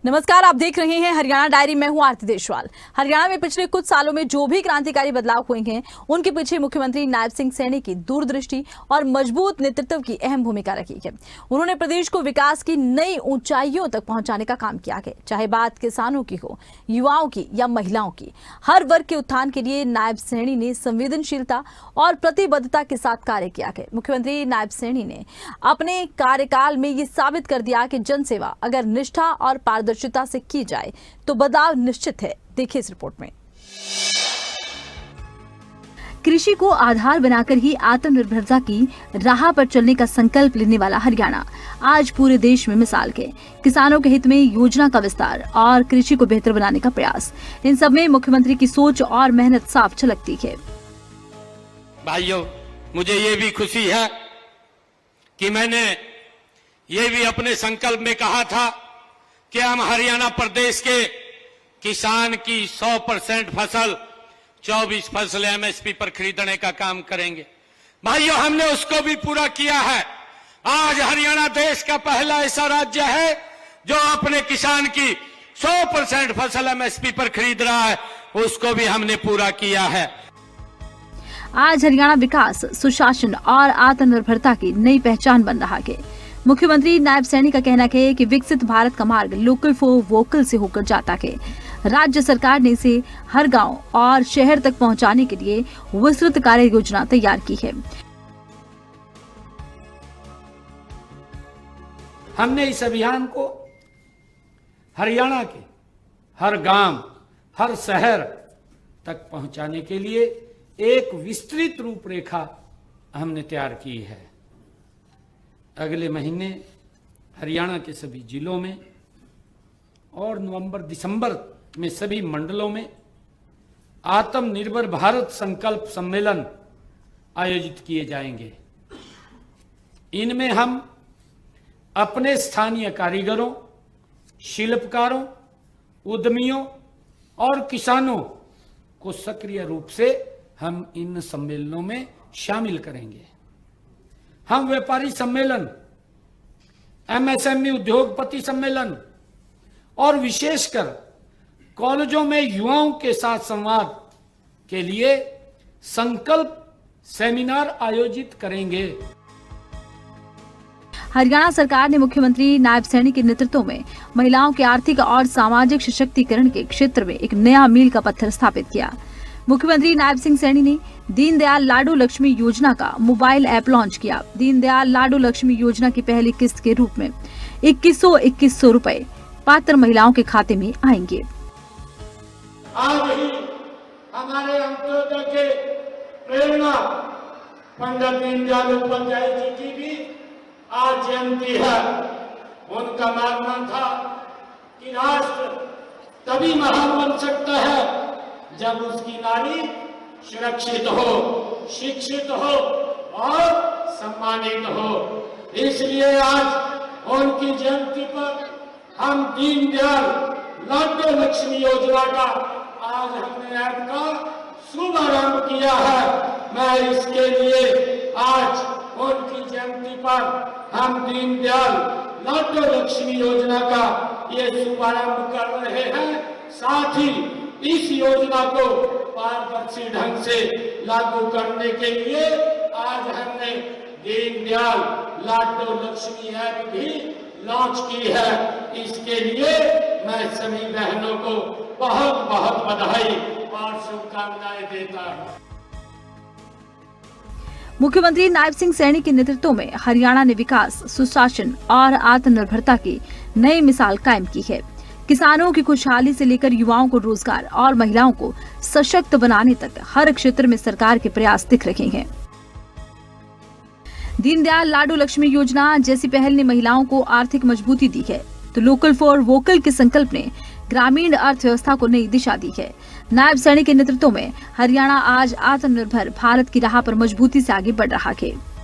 नमस्कार, आप देख रहे हैं हरियाणा डायरी। मैं हूं आरती देशवाल। हरियाणा में पिछले कुछ सालों में जो भी क्रांतिकारी बदलाव हुए हैं, उनके पीछे मुख्यमंत्री नायब सिंह सैनी की दूरदृष्टि और मजबूत नेतृत्व की अहम भूमिका रही है। उन्होंने प्रदेश को विकास की नई ऊंचाइयों तक पहुंचाने का काम किया है। चाहे बात किसानों की हो, युवाओं की या महिलाओं की, हर वर्ग के उत्थान के लिए नायब सैनी ने संवेदनशीलता और प्रतिबद्धता के साथ कार्य किया है। मुख्यमंत्री नायब सैनी ने अपने कार्यकाल में ये साबित कर दिया कि जनसेवा अगर निष्ठा और पारदर्शिता से की जाए तो बदलाव निश्चित है। देखिए इस रिपोर्ट में। कृषि को आधार बनाकर ही आत्मनिर्भरता की राह पर चलने का संकल्प लेने वाला हरियाणा आज पूरे देश में मिसाल है। किसानों के हित में योजना का विस्तार और कृषि को बेहतर बनाने का प्रयास, इन सब में मुख्यमंत्री की सोच और मेहनत साफ झलकती है। भाइयों, मुझे ये भी खुशी है कि मैंने ये भी अपने संकल्प में कहा था कि हम हरियाणा प्रदेश के किसान की 100% फसल 24 फसल एमएसपी पर खरीदने का काम करेंगे। भाइयों, हमने उसको भी पूरा किया है। आज हरियाणा देश का पहला ऐसा राज्य है जो अपने किसान की 100% फसल एमएसपी पर खरीद रहा है, उसको भी हमने पूरा किया है। आज हरियाणा विकास, सुशासन और आत्मनिर्भरता की नई पहचान बन रहा है। मुख्यमंत्री नायब सैनी का कहना है कि विकसित भारत का मार्ग लोकल फॉर वोकल से होकर जाता है। राज्य सरकार ने इसे हर गांव और शहर तक पहुंचाने के लिए विस्तृत कार्य योजना तैयार की है। हमने इस अभियान को हरियाणा के हर गांव, हर शहर तक पहुंचाने के लिए एक विस्तृत रूपरेखा हमने तैयार की है। अगले महीने हरियाणा के सभी जिलों में और नवंबर-दिसंबर में सभी मंडलों में आत्मनिर्भर भारत संकल्प सम्मेलन आयोजित किए जाएंगे। इनमें हम अपने स्थानीय कारीगरों, शिल्पकारों, उद्यमियों और किसानों को सक्रिय रूप से हम इन सम्मेलनों में शामिल करेंगे। हम व्यापारी सम्मेलन, एमएसएमई उद्योगपति सम्मेलन और विशेषकर कॉलेजों में युवाओं के साथ संवाद के लिए संकल्प सेमिनार आयोजित करेंगे। हरियाणा सरकार ने मुख्यमंत्री नायब सैनी के नेतृत्व में महिलाओं के आर्थिक और सामाजिक सशक्तिकरण के क्षेत्र में एक नया मील का पत्थर स्थापित किया। मुख्यमंत्री नायब सिंह सैनी ने दीनदयाल लाडू लक्ष्मी योजना का मोबाइल ऐप लॉन्च किया। दीनदयाल लाडू लक्ष्मी योजना की पहली किस्त के रूप में 2100 रुपए पात्र महिलाओं के खाते में आएंगे। आज ही हमारे अंत्योदय के प्रेरणा पंडित दीनदयाल उपाध्याय जी की भी आज जयंती है। उनका मानना था कि राष्ट्र तभी महान बन सकता है जब उसकी नारी सुरक्षित हो, शिक्षित हो और सम्मानित हो। इसलिए आज उनकी जयंती पर हम दीनदयाल लाडू लक्ष्मी योजना का आज हमने ऐप का शुभारंभ किया है। मैं इसके लिए आज उनकी जयंती पर हम दीनदयाल लाडू लक्ष्मी योजना का ये शुभारंभ कर रहे हैं। साथ ही इस योजना को पारदर्शी ढंग से लागू करने के लिए आज हमने दीनदयाल लाडू लक्ष्मी ऐप भी लॉन्च की है। इसके लिए मैं सभी बहनों को बहुत बहुत बधाई और शुभकामनाएं देता हूं। मुख्यमंत्री नायब सिंह सैनी के नेतृत्व में हरियाणा ने विकास, सुशासन और आत्मनिर्भरता की नई मिसाल कायम की है। किसानों की खुशहाली से लेकर युवाओं को रोजगार और महिलाओं को सशक्त बनाने तक हर क्षेत्र में सरकार के प्रयास दिख रहे हैं। दीनदयाल लाडू लक्ष्मी योजना जैसी पहल ने महिलाओं को आर्थिक मजबूती दी है, तो लोकल फॉर वोकल के संकल्प ने ग्रामीण अर्थव्यवस्था को नई दिशा दी है। नायब सैनी के नेतृत्व में हरियाणा आज आत्मनिर्भर भारत की राह पर मजबूती से आगे बढ़ रहा है।